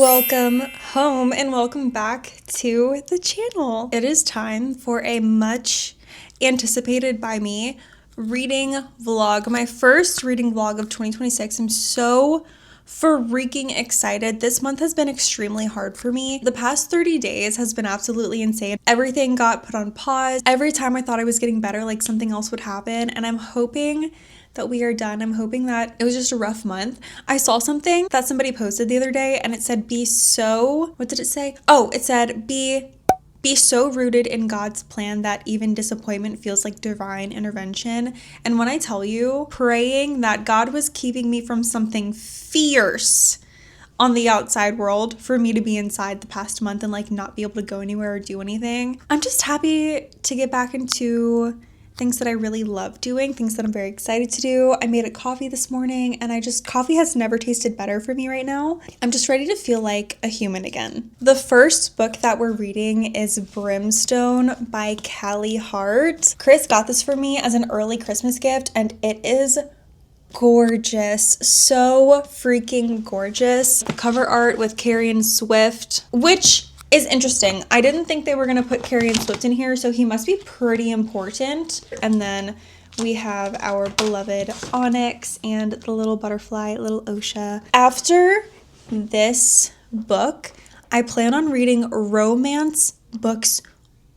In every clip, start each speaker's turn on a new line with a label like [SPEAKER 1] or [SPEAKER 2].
[SPEAKER 1] Welcome home and welcome back to the channel. It is time for a much anticipated by me reading vlog, my first reading vlog of 2026. I'm so freaking excited. This month has been extremely hard for me. The past 30 days has been absolutely insane. Everything got put on pause. Every time I thought I was getting better, like something else would happen, and I'm hoping that we are done. I'm hoping that it was just a rough month. I saw something that somebody posted the other day and it said, what did it say? Oh, it said, be so rooted in God's plan that even disappointment feels like divine intervention. And when I tell you, praying that God was keeping me from something fierce on the outside world for me to be inside the past month and like not be able to go anywhere or do anything. I'm just happy to get back into things that I really love doing, things that I'm very excited to do. I made a coffee this morning and coffee has never tasted better for me right now. I'm just ready to feel like a human again. The first book that we're reading is Brimstone by Callie Hart. Chris got this for me as an early Christmas gift and it is gorgeous. So freaking gorgeous. The cover art with Carrie Swift, which is interesting. I didn't think they were going to put Carrie Swift in here, so he must be pretty important. And then we have our beloved Onyx and the little butterfly, little Osha. After this book, I plan on reading romance books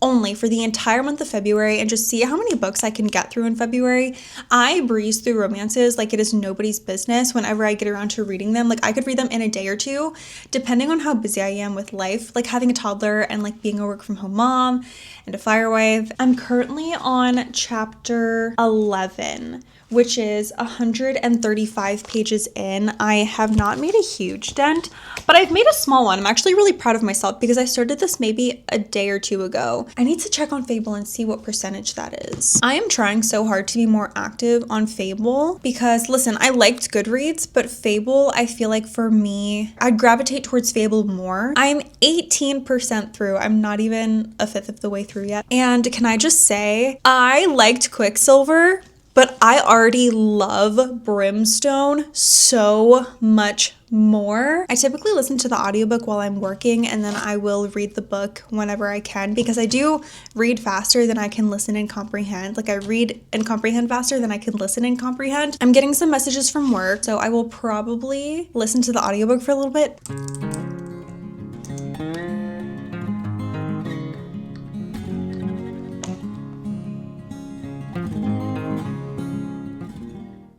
[SPEAKER 1] only for the entire month of February and just see how many books I can get through in February. I breeze through romances like it is nobody's business whenever I get around to reading them. Like I could read them in a day or two, depending on how busy I am with life, like having a toddler and like being a work from home mom and a fire wife. I'm currently on chapter 11, which is 135 pages in. I have not made a huge dent, but I've made a small one. I'm actually really proud of myself because I started this maybe a day or two ago. I need to check on Fable and see what percentage that is. I am trying so hard to be more active on Fable because, listen, I liked Goodreads, but Fable, I feel like for me, I'd gravitate towards Fable more. I'm 18% through. I'm not even a fifth of the way through yet. And can I just say, I liked Quicksilver, but I already love Brimstone so much more. I typically listen to the audiobook while I'm working and then I will read the book whenever I can because I do read faster than I can listen and comprehend. Like I read and comprehend faster than I can listen and comprehend. I'm getting some messages from work, so I will probably listen to the audiobook for a little bit.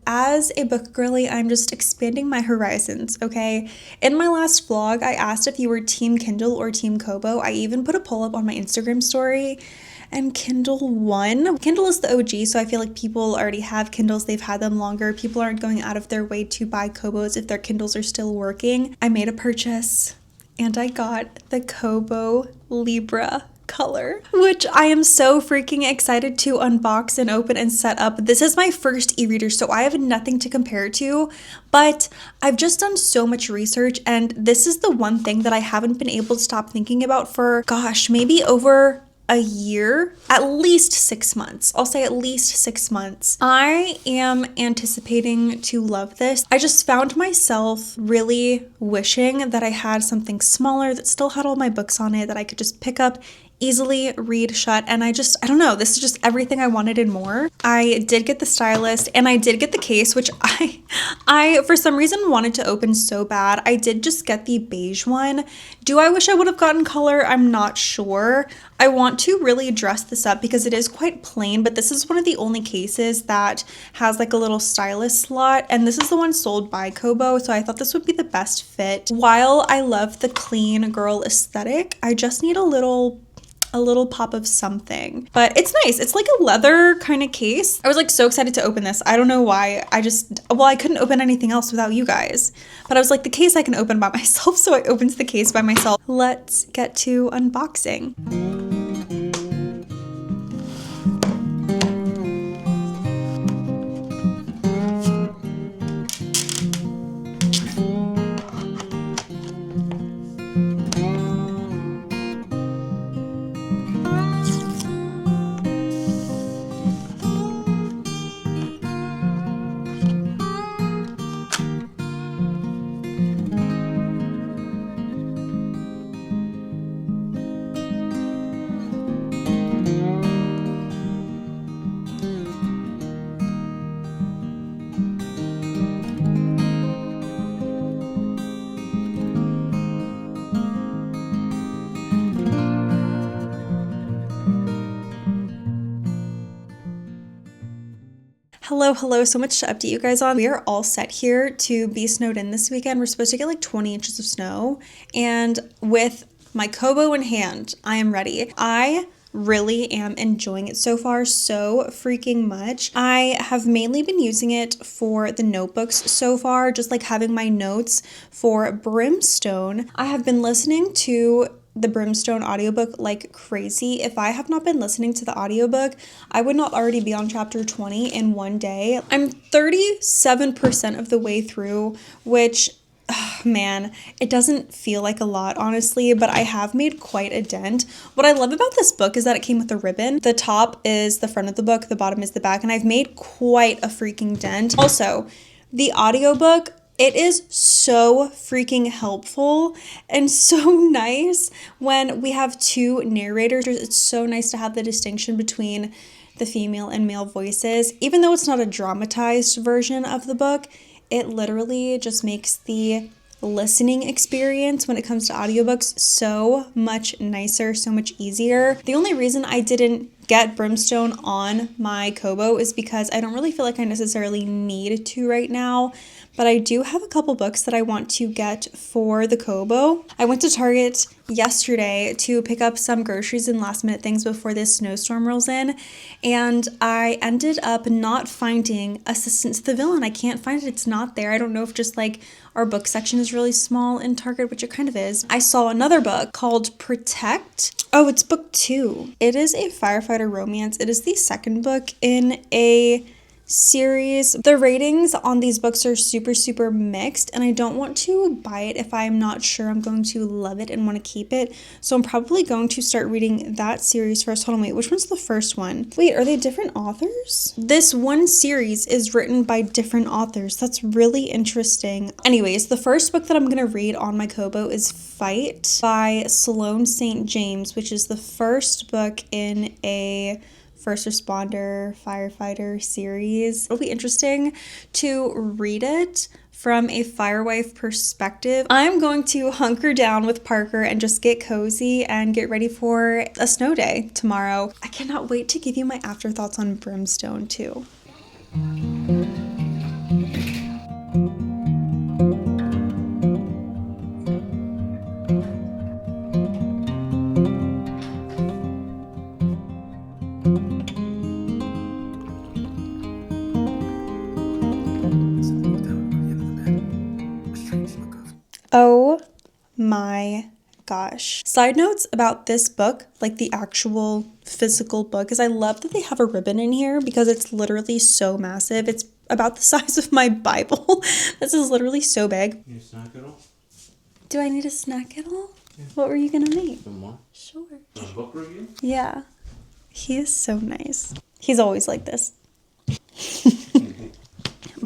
[SPEAKER 1] As a book girly, I'm just expanding my horizons, okay? In my last vlog, I asked if you were Team Kindle or Team Kobo. I even put a poll up on my Instagram story, and Kindle won. Kindle is the OG, so I feel like people already have Kindles. They've had them longer. People aren't going out of their way to buy Kobos if their Kindles are still working. I made a purchase, and I got the Kobo Libra Color, which I am so freaking excited to unbox and open and set up. This is my first e-reader, so I have nothing to compare to, but I've just done so much research, and this is the one thing that I haven't been able to stop thinking about for, gosh, maybe over a year, at least 6 months. I'll say at least 6 months. I am anticipating to love this. I just found myself really wishing that I had something smaller that still had all my books on it that I could just pick up, easily read, shut, and I don't know, this is just everything I wanted and more. I did get the stylus and I did get the case, which I for some reason wanted to open so bad. I did just get the beige one. Do I wish I would have gotten color? I'm not sure. I want to really dress this up because it is quite plain, but this is one of the only cases that has like a little stylus slot, and this is the one sold by Kobo, so I thought this would be the best fit. While I love the clean girl aesthetic, I just need a little pop of something, but it's nice. It's like a leather kind of case. I was like so excited to open this. I don't know why. I couldn't open anything else without you guys, but I was like, the case I can open by myself, so I opened the case by myself. Let's get to unboxing. Hello, so much to update you guys on. We are all set here to be snowed in this weekend. We're supposed to get like 20 inches of snow, and with my Kobo in hand, I am ready. I really am enjoying it so far so freaking much. I have mainly been using it for the notebooks so far, just like having my notes for Brimstone. I have been listening to the Brimstone audiobook like crazy. If I have not been listening to the audiobook, I would not already be on chapter 20 in one day. I'm 37% of the way through, which man, it doesn't feel like a lot, honestly, but I have made quite a dent. What I love about this book is that it came with a ribbon. The top is the front of the book, the bottom is the back, and I've made quite a freaking dent. Also, the audiobook, it is so freaking helpful and so nice when we have two narrators. It's so nice to have the distinction between the female and male voices. Even though it's not a dramatized version of the book, it literally just makes the listening experience when it comes to audiobooks so much nicer, so much easier. The only reason I didn't get Brimstone on my Kobo is because I don't really feel like I necessarily need to right now, but I do have a couple books that I want to get for the Kobo. I went to Target yesterday to pick up some groceries and last minute things before this snowstorm rolls in, and I ended up not finding Assistant to the Villain. I can't find it. It's not there. I don't know if just like our book section is really small in Target, which it kind of is. I saw another book called Protect. Oh, it's book 2. It is a firefighter romance. It is the second book in a series. The ratings on these books are super mixed, and I don't want to buy it if I'm not sure I'm going to love it and want to keep it. So I'm probably going to start reading that series first. Hold on, wait, which one's the first one? Wait, are they different authors? This one series is written by different authors. That's really interesting. Anyways, the first book that I'm gonna read on my Kobo is Fight by Sloane St. James, which is the first book in a first responder firefighter series. It'll be interesting to read it from a firewife perspective. I'm going to hunker down with Parker and just get cozy and get ready for a snow day tomorrow. I cannot wait to give you my afterthoughts on Brimstone too. Oh my gosh. Side notes about this book, like the actual physical book, is I love that they have a ribbon in here because it's literally so massive. It's about the size of my Bible. This is literally so big.
[SPEAKER 2] You snack at all?
[SPEAKER 1] Do I need a snack at all? Yeah. What were you gonna make?
[SPEAKER 2] Some more?
[SPEAKER 1] Sure.
[SPEAKER 2] A book review?
[SPEAKER 1] Yeah. He is so nice. He's always like this.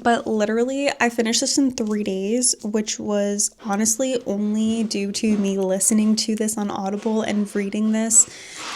[SPEAKER 1] But literally, I finished this in 3 days, which was honestly only due to me listening to this on Audible and reading this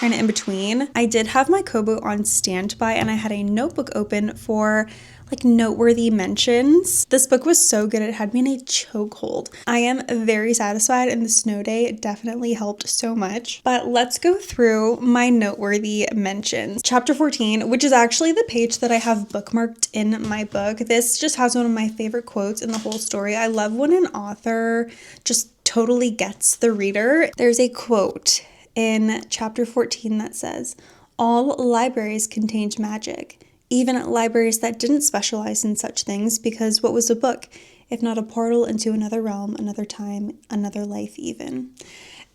[SPEAKER 1] kind of in between. I did have my Kobo on standby, and I had a notebook open for like noteworthy mentions. This book was so good, it had me in a chokehold. I am very satisfied, and the snow day definitely helped so much. But let's go through my noteworthy mentions. Chapter 14, which is actually the page that I have bookmarked in my book. This just has one of my favorite quotes in the whole story. I love when an author just totally gets the reader. There's a quote in chapter 14 that says, "All libraries contained magic, even libraries that didn't specialize in such things, because what was a book if not a portal into another realm, another time, another life even?"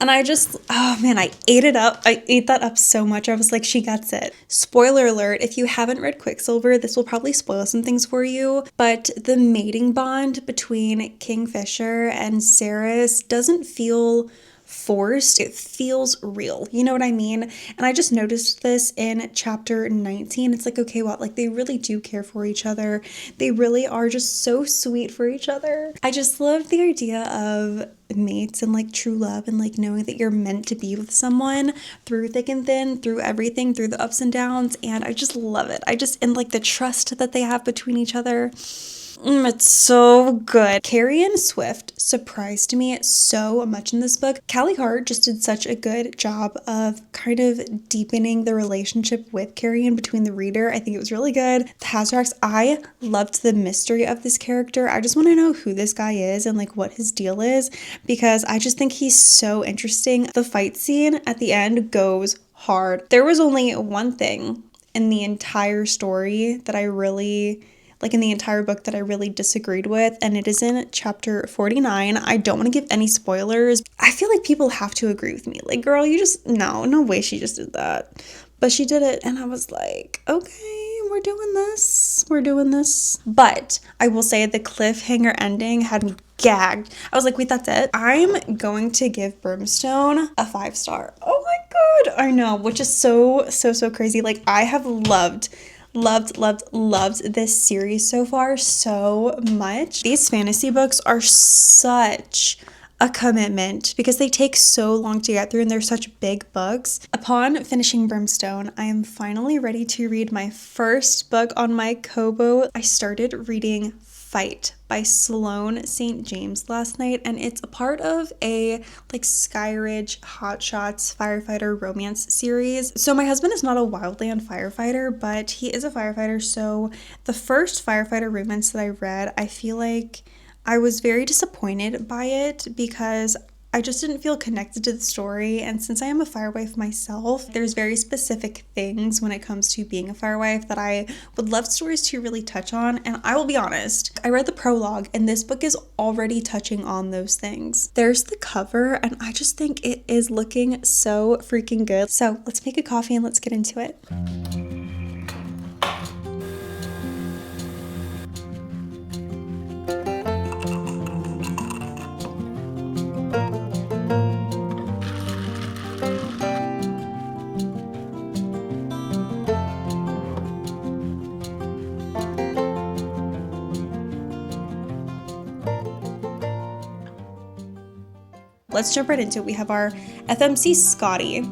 [SPEAKER 1] And I just, oh man, I ate it up. I ate that up so much. I was like, she gets it. Spoiler alert, if you haven't read Quicksilver, this will probably spoil some things for you, but the mating bond between Kingfisher and Ceres doesn't feel forced. It feels real. You know what I mean? And I just noticed this in chapter 19. It's like, okay, well, like they really do care for each other. They really are just so sweet for each other. I just love the idea of mates and like true love and like knowing that you're meant to be with someone through thick and thin, through everything, through the ups and downs. And I just love it. And like the trust that they have between each other. It's so good. Carrie Ann Swift surprised me so much in this book. Callie Hart just did such a good job of kind of deepening the relationship with Carrie Ann between the reader. I think it was really good. The Hazaraks, I loved the mystery of this character. I just want to know who this guy is and like what his deal is, because I just think he's so interesting. The fight scene at the end goes hard. There was only one thing in the entire story that I really, like in the entire book, that I really disagreed with, and it is in chapter 49. I don't want to give any spoilers. I feel like people have to agree with me. Like, girl, you just, no way she just did that. But she did it, and I was like, okay, we're doing this. But I will say the cliffhanger ending had me gagged. I was like, wait, that's it? I'm going to give Brimstone a 5-star. Oh my god, I know, which is so crazy. Like, I have loved this series so far so much. These fantasy books are such a commitment because they take so long to get through and they're such big books. Upon finishing Brimstone, I am finally ready to read my first book on my Kobo. I started reading Fight by Sloane St. James last night, and it's a part of a like Skyridge Hotshots firefighter romance series. So my husband is not a wildland firefighter, but he is a firefighter. So the first firefighter romance that I read, I feel like I was very disappointed by it because I just didn't feel connected to the story. And since I am a firewife myself, there's very specific things when it comes to being a firewife that I would love stories to really touch on. And I will be honest, I read the prologue and this book is already touching on those things. There's the cover and I just think it is looking so freaking good. So let's make a coffee and let's get into it. Let's jump right into it. We have our FMC Scotty,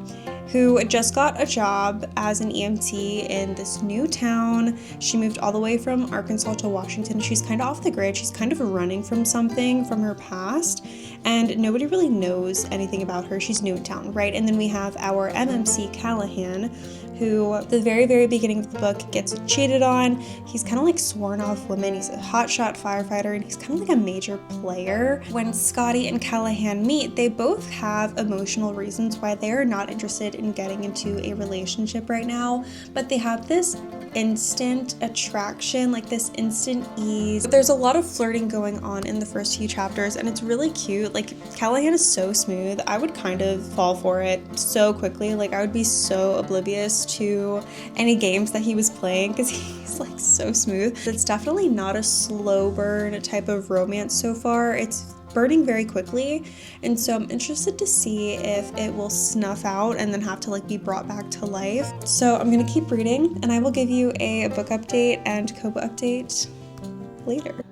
[SPEAKER 1] who just got a job as an EMT in this new town. She moved all the way from Arkansas to Washington. She's kind of off the grid. She's kind of running from something from her past, and nobody really knows anything about her. She's new in town, right? And then we have our MMC Callahan, who at the very beginning of the book gets cheated on. He's kind of like sworn off women. He's a hotshot firefighter and he's kind of like a major player. When Scotty and Callahan meet, they both have emotional reasons why they're not interested in getting into a relationship right now, but they have this instant attraction, like this instant ease. There's a lot of flirting going on in the first few chapters and it's really cute. Like, Callahan is so smooth. I would kind of fall for it so quickly. Like, I would be so oblivious to any games that he was playing because he's like so smooth. It's definitely not a slow burn type of romance so far. It's burning very quickly, and so I'm interested to see if it will snuff out and then have to like be brought back to life. So I'm gonna keep reading and I will give you a book update and Kobo update later.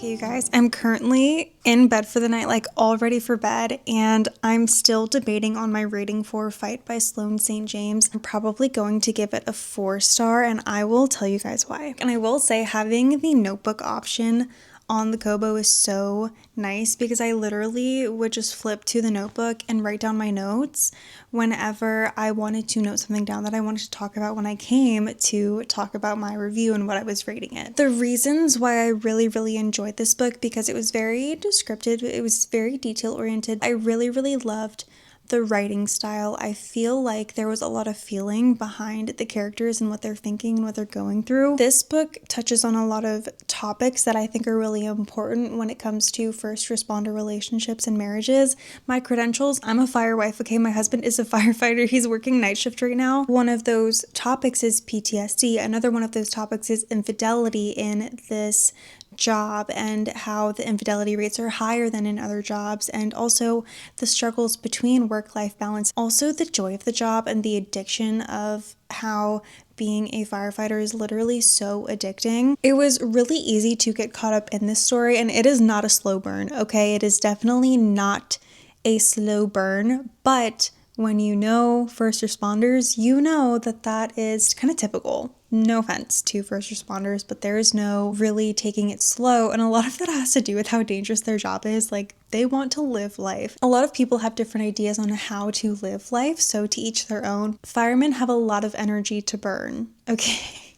[SPEAKER 1] You guys, I'm currently in bed for the night, like all ready for bed, and I'm still debating on my rating for Fight by Sloane St. James. I'm probably going to give it a 4-star, and I will tell you guys why. And I will say having the notebook option on the Kobo is so nice because I literally would just flip to the notebook and write down my notes whenever I wanted to note something down that I wanted to talk about when I came to talk about my review and what I was rating it. The reasons why I really enjoyed this book, because it was very descriptive, it was very detail oriented. I really loved the writing style. I feel like there was a lot of feeling behind the characters and what they're thinking and what they're going through. This book touches on a lot of topics that I think are really important when it comes to first responder relationships and marriages. My credentials, I'm a firewife, okay? My husband is a firefighter. He's working night shift right now. One of those topics is PTSD. Another one of those topics is infidelity in this job and how the infidelity rates are higher than in other jobs, and also the struggles between work-life balance, also the joy of the job and the addiction of how being a firefighter is literally so addicting. It was really easy to get caught up in this story, and it is not a slow burn, okay? It is definitely not a slow burn, but when you know first responders, you know that that is kind of typical. No offense to first responders, but there is no really taking it slow. And a lot of that has to do with how dangerous their job is. Like, they want to live life. A lot of people have different ideas on how to live life, so to each their own. Firemen have a lot of energy to burn, okay?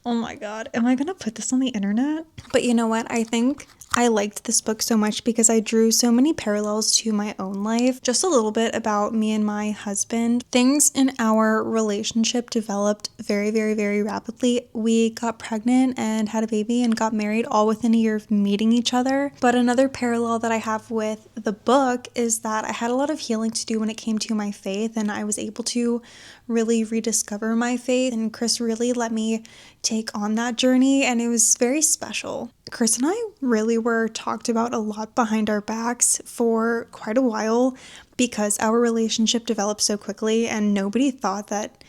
[SPEAKER 1] Oh my God, am I gonna put this on the internet? But you know what? I think I liked this book so much because I drew so many parallels to my own life. Just a little bit about me and my husband. Things in our relationship developed very, very, very rapidly. We got pregnant and had a baby and got married all within a year of meeting each other. But another parallel that I have with the book is that I had a lot of healing to do when it came to my faith, and I was able to really rediscover my faith, and Chris really let me take on that journey, and it was very special. Chris and I really were talked about a lot behind our backs for quite a while because our relationship developed so quickly, and nobody thought that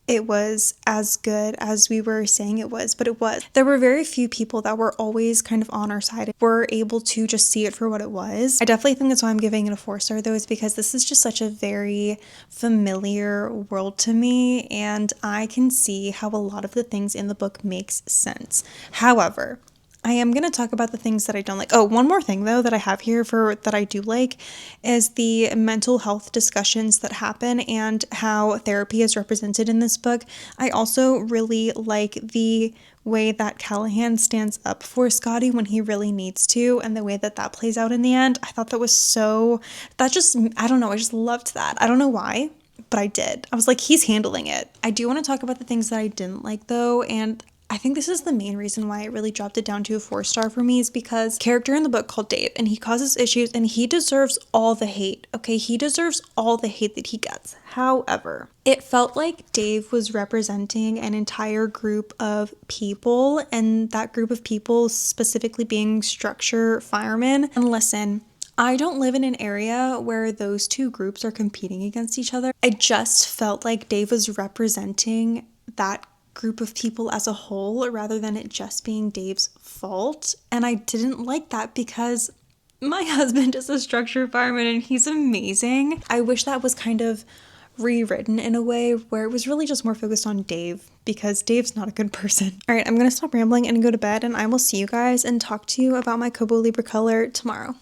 [SPEAKER 1] it was as good as we were saying it was, but it was. There were very few people that were always kind of on our side, were able to just see it for what it was. I definitely think that's why I'm giving it a 4-star though, is because this is just such a very familiar world to me, and I can see how a lot of the things in the book makes sense. However, I am going to talk about the things that I don't like. Oh, one more thing though that I have here for that I do like is the mental health discussions that happen and how therapy is represented in this book. I also really like the way that Callahan stands up for Scotty when he really needs to, and the way that that plays out in the end. I thought that was so, that just, I don't know, I just loved that. I don't know why, but I did. I was like, he's handling it. I do want to talk about the things that I didn't like though, and I think this is the main reason why it really dropped it down to a 4-star for me, is because character in the book called Dave, and he causes issues and he deserves all the hate, okay? He deserves all the hate that he gets. However, it felt like Dave was representing an entire group of people, and that group of people specifically being structure firemen. And listen, I don't live in an area where those two groups are competing against each other. I just felt like Dave was representing that group of people as a whole rather than it just being Dave's fault. And I didn't like that because my husband is a structure fireman and he's amazing. I wish that was kind of rewritten in a way where it was really just more focused on Dave, because Dave's not a good person. All right, I'm gonna stop rambling and go to bed, and I will see you guys and talk to you about my Kobo Libra Color tomorrow.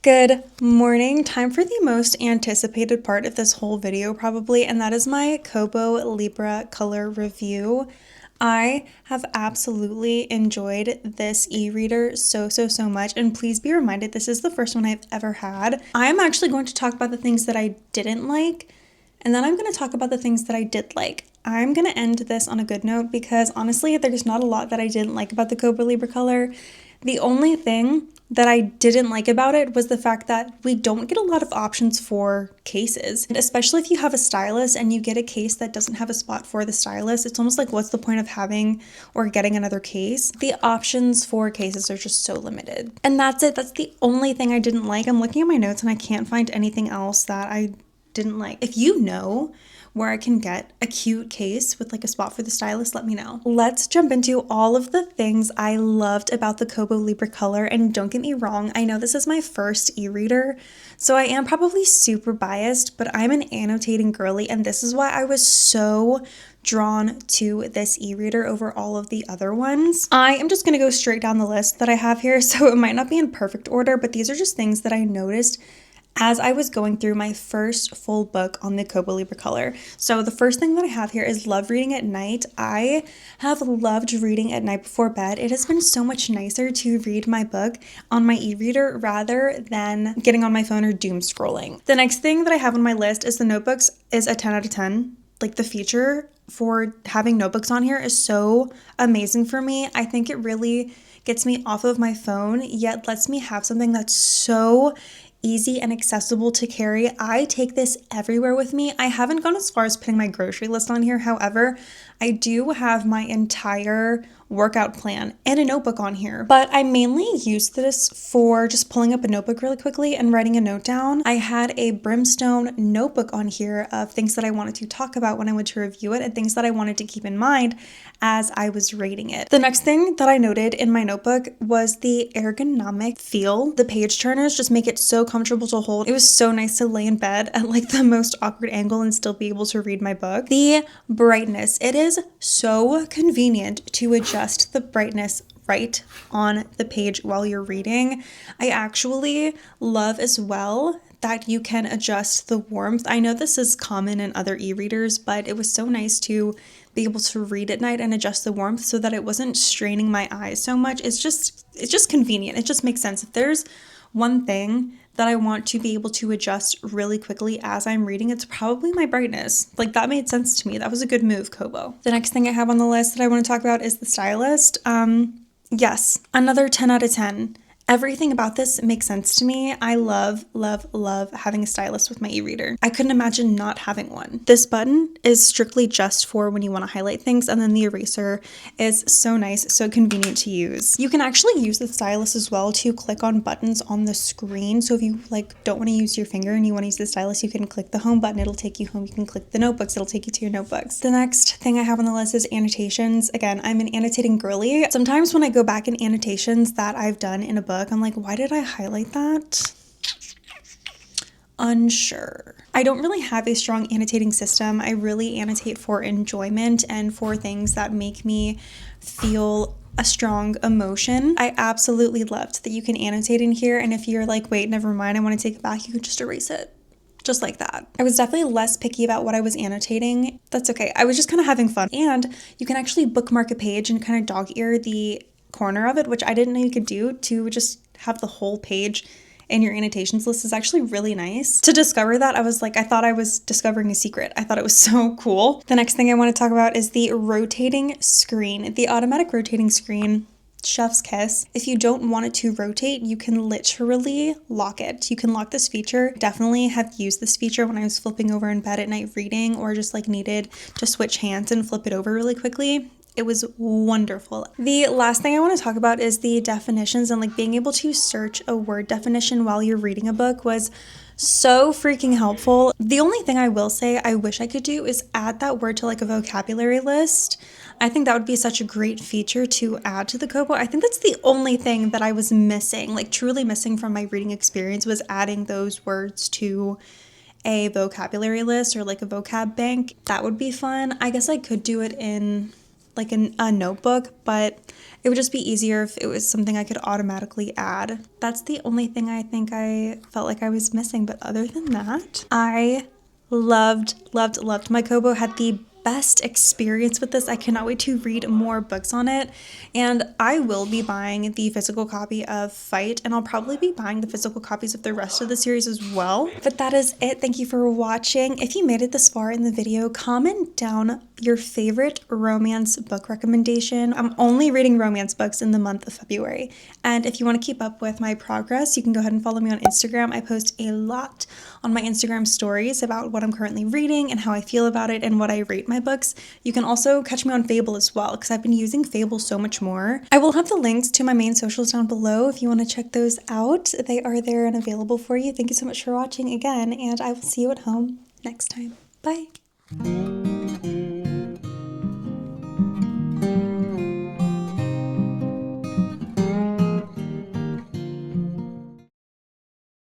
[SPEAKER 1] Good morning. Time for the most anticipated part of this whole video probably, and that is my Kobo Libra Color review. I have absolutely enjoyed this e-reader so much, and please be reminded this is the first one I've ever had. I'm actually going to talk about the things that I didn't like, and then I'm going to talk about the things that I did like. I'm going to end this on a good note because honestly, there's not a lot that I didn't like about the Kobo Libra Color. The only thing that I didn't like about it was the fact that we don't get a lot of options for cases. And especially if you have a stylus and you get a case that doesn't have a spot for the stylus, it's almost like, what's the point of having or getting another case? The options for cases are just so limited. And that's it. That's the only thing I didn't like. I'm looking at my notes and I can't find anything else that I didn't like. If you know where I can get a cute case with like a spot for the stylus, let me know. Let's jump into all of the things I loved about the Kobo Libra Color. And don't get me wrong, I know this is my first e-reader, so I am probably super biased, but I'm an annotating girly, and this is why I was so drawn to this e-reader over all of the other ones. I am just gonna go straight down the list that I have here, so it might not be in perfect order, but these are just things that I noticed as I was going through my first full book on the Kobo Libra Color. So the first thing that I have here is love reading at night. I have loved reading at night before bed. It has been so much nicer to read my book on my e-reader rather than getting on my phone or doom scrolling. The next thing that I have on my list is the notebooks is a 10 out of 10. Like, the feature for having notebooks on here is so amazing for me. I think it really gets me off of my phone, yet lets me have something that's so easy and accessible to carry. I take this everywhere with me. I haven't gone as far as putting my grocery list on here. However, I do have my entire workout plan and a notebook on here. But I mainly used this for just pulling up a notebook really quickly and writing a note down. I had a Brimstone notebook on here of things that I wanted to talk about when I went to review it and things that I wanted to keep in mind as I was rating it. The next thing that I noted in my notebook was the ergonomic feel. The page turners just make it so comfortable to hold. It was so nice to lay in bed at like the most awkward angle and still be able to read my book. The brightness. It is so convenient to adjust the brightness right on the page while you're reading. I actually love as well that you can adjust the warmth. I know this is common in other e-readers, but it was so nice to be able to read at night and adjust the warmth so that it wasn't straining my eyes so much. It's just convenient. It just makes sense. If there's one thing that I want to be able to adjust really quickly as I'm reading, it's probably my brightness. Like, that made sense to me. That was a good move, Kobo. The next thing I have on the list that I want to talk about is the stylist. Yes, another 10 out of 10. Everything about this makes sense to me. I love, love, love having a stylus with my e-reader. I couldn't imagine not having one. This button is strictly just for when you want to highlight things, and then the eraser is so nice, so convenient to use. You can actually use the stylus as well to click on buttons on the screen. So if you like don't want to use your finger and you want to use the stylus, you can click the home button. It'll take you home. You can click the notebooks. It'll take you to your notebooks. The next thing I have on the list is annotations. Again, I'm an annotating girly. Sometimes when I go back in annotations that I've done in a book, I'm like, why did I highlight that? Unsure. I don't really have a strong annotating system. I really annotate for enjoyment and for things that make me feel a strong emotion. I absolutely loved that you can annotate in here, and if you're like, wait, never mind, I want to take it back, you can just erase it. Just like that. I was definitely less picky about what I was annotating. That's okay. I was just kind of having fun. And you can actually bookmark a page and kind of dog ear the corner of it, which I didn't know you could do, to just have the whole page in your annotations list is actually really nice. To discover that, I was like, I thought I was discovering a secret. I thought it was so cool. The next thing I want to talk about is the rotating screen. The automatic rotating screen, chef's kiss. If you don't want it to rotate, you can literally lock it. You can lock this feature. Definitely have used this feature when I was flipping over in bed at night reading, or just like needed to switch hands and flip it over really quickly. It was wonderful. The last thing I want to talk about is the definitions, and like being able to search a word definition while you're reading a book was so freaking helpful. The only thing I will say I wish I could do is add that word to like a vocabulary list. I think that would be such a great feature to add to the Kobo. I think that's the only thing that I was missing, like truly missing from my reading experience, was adding those words to a vocabulary list or like a vocab bank. That would be fun. I guess I could do it in like a notebook, but it would just be easier if it was something I could automatically add. That's the only thing I think I felt like I was missing, but other than that, I loved my Kobo. Had the best experience with this. I cannot wait to read more books on it, and I will be buying the physical copy of Fight, and I'll probably be buying the physical copies of the rest of the series as well. But that is it. Thank you for watching. If you made it this far in the video, comment down your favorite romance book recommendation. I'm only reading romance books in the month of February, and if you want to keep up with my progress, you can go ahead and follow me on Instagram. I post a lot on my Instagram stories about what I'm currently reading and how I feel about it and what I rate my books. You can also catch me on Fable as well, because I've been using Fable so much more. I will have the links to my main socials down below if you want to check those out. They are there and available for you. Thank you so much for watching again, and I will see you at home next time. Bye.